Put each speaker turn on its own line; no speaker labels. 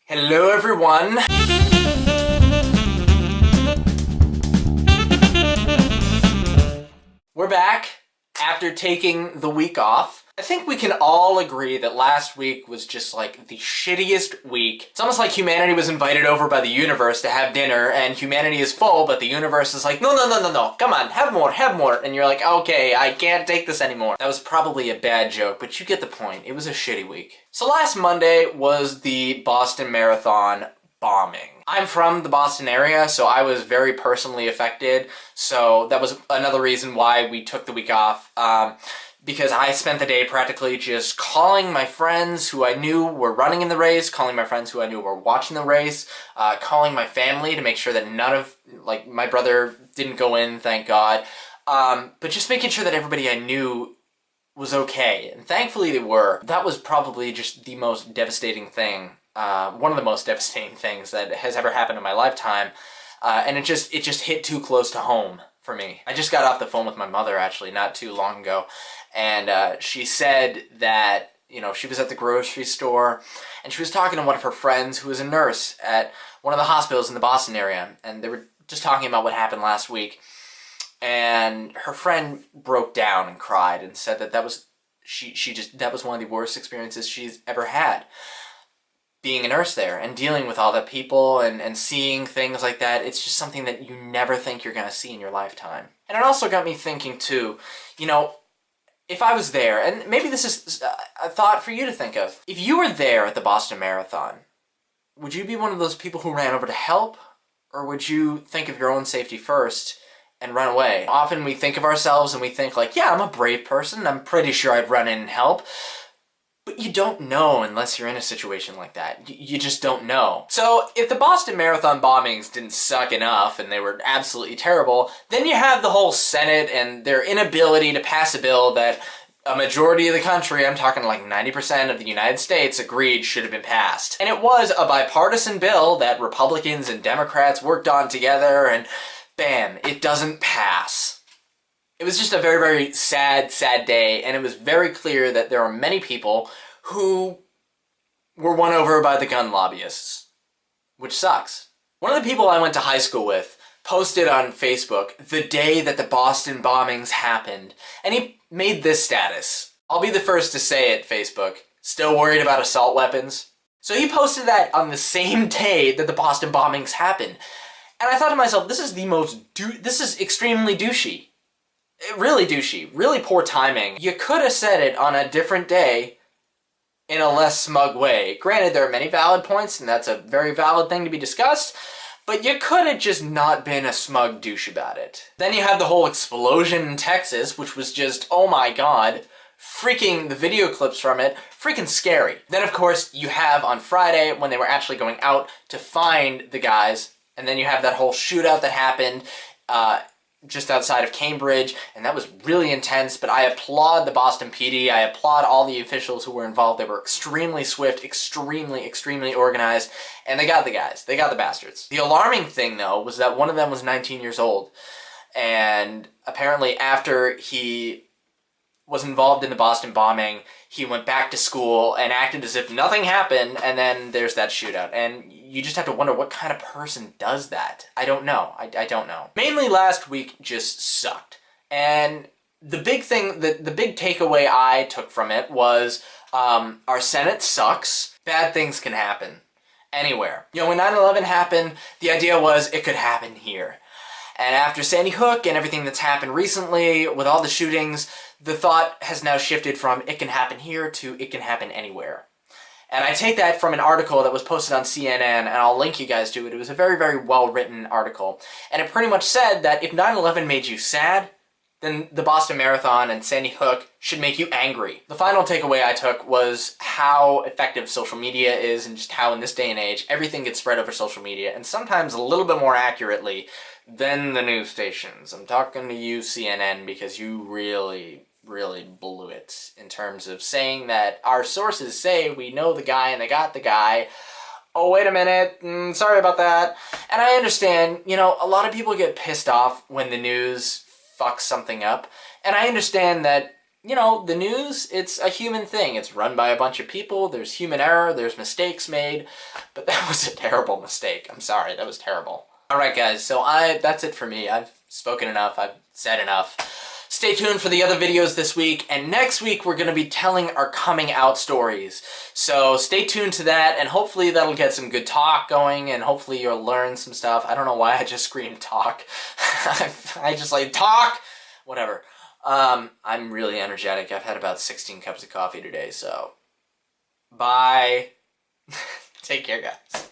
Hello everyone! We're back after taking the week off. I think we can all agree that last week was just like the shittiest week. It's almost like humanity was invited over by the universe to have dinner and humanity is full, but the universe is like, no, come on, have more. And you're like, okay, I can't take this anymore. That was probably a bad joke, but you get the point. It was a shitty week. So last Monday was the Boston Marathon bombing. I'm from the Boston area, so I was very personally affected. So that was another reason why we took the week off. Because I spent the day practically just calling my friends who I knew were running in the race, calling my friends who I knew were watching the race, calling my family to make sure that none of, like, my brother didn't go in, thank God. But just making sure that everybody I knew was okay. And thankfully they were. That was probably just the most devastating thing, one of the most devastating things that has ever happened in my lifetime. And it just hit too close to home for me. I just got off the phone with my mother, actually, not too long ago. And she said that, you know, she was at the grocery store and she was talking to one of her friends who was a nurse at one of the hospitals in the Boston area. And they were just talking about what happened last week. And her friend broke down and cried and said that that was one of the worst experiences she's ever had. Being a nurse there and dealing with all the people and seeing things like that, it's just something that you never think you're going to see in your lifetime. And it also got me thinking too, you know, if I was there, and maybe this is a thought for you to think of, if you were there at the Boston Marathon, would you be one of those people who ran over to help, or would you think of your own safety first and run away? Often we think of ourselves and we think like, yeah, I'm a brave person, I'm pretty sure I'd run in and help. But you don't know unless you're in a situation like that. You just don't know. So if the Boston Marathon bombings didn't suck enough and they were absolutely terrible, then you have the whole Senate and their inability to pass a bill that a majority of the country, I'm talking like 90% of the United States, agreed should have been passed. And it was a bipartisan bill that Republicans and Democrats worked on together, and bam, it doesn't pass. It was just a very, very sad day, and it was very clear that there are many people who were won over by the gun lobbyists, which sucks. One of the people I went to high school with posted on Facebook the day that the Boston bombings happened, and he made this status. I'll be the first to say it, Facebook. Still worried about assault weapons? So he posted that on the same day that the Boston bombings happened. And I thought to myself, this is extremely douchey. Really douchey. Really poor timing. You could have said it on a different day in a less smug way. Granted, there are many valid points, and that's a very valid thing to be discussed, but you could have just not been a smug douche about it. Then you have the whole explosion in Texas, which was just, oh my god, freaking the video clips from it, freaking scary. Then of course you have on Friday when they were actually going out to find the guys, and then you have that whole shootout that happened just outside of Cambridge, and that was really intense, but I applaud the Boston PD, I applaud all the officials who were involved. They were extremely swift, extremely organized, and they got the guys. They got the bastards. The alarming thing, though, was that one of them was 19 years old, and apparently after he was involved in the Boston bombing, he went back to school and acted as if nothing happened, and then there's that shootout. And you just have to wonder what kind of person does that. I don't know. I don't know. Mainly last week just sucked. And the big thing, the big takeaway I took from it was our Senate sucks. Bad things can happen anywhere. You know, when 9/11 happened, the idea was it could happen here. And after Sandy Hook and everything that's happened recently with all the shootings, the thought has now shifted from it can happen here to it can happen anywhere. And I take that from an article that was posted on CNN, and I'll link you guys to it. It was a very, very well-written article. And it pretty much said that if 9/11 made you sad, then the Boston Marathon and Sandy Hook should make you angry. The final takeaway I took was how effective social media is, and just how in this day and age, everything gets spread over social media, and sometimes a little bit more accurately than the news stations. I'm talking to you, CNN, because you really blew it in terms of saying that our sources say we know the guy and they got the guy. Oh, wait a minute, sorry about that. And I understand, you know, a lot of people get pissed off when the news fucks something up. And I understand that you know, the news, it's a human thing. It's run by a bunch of people. There's human error. There's mistakes made. But that was a terrible mistake. I'm sorry. That was terrible. All right, guys. So that's it for me. I've spoken enough. I've said enough. Stay tuned for the other videos this week. And next week, we're going to be telling our coming out stories. So stay tuned to that. And hopefully that'll get some good talk going. And hopefully you'll learn some stuff. I don't know why I just screamed talk. I just like talk. Whatever. I'm really energetic. I've had about 16 cups of coffee today, so bye. Take care, guys.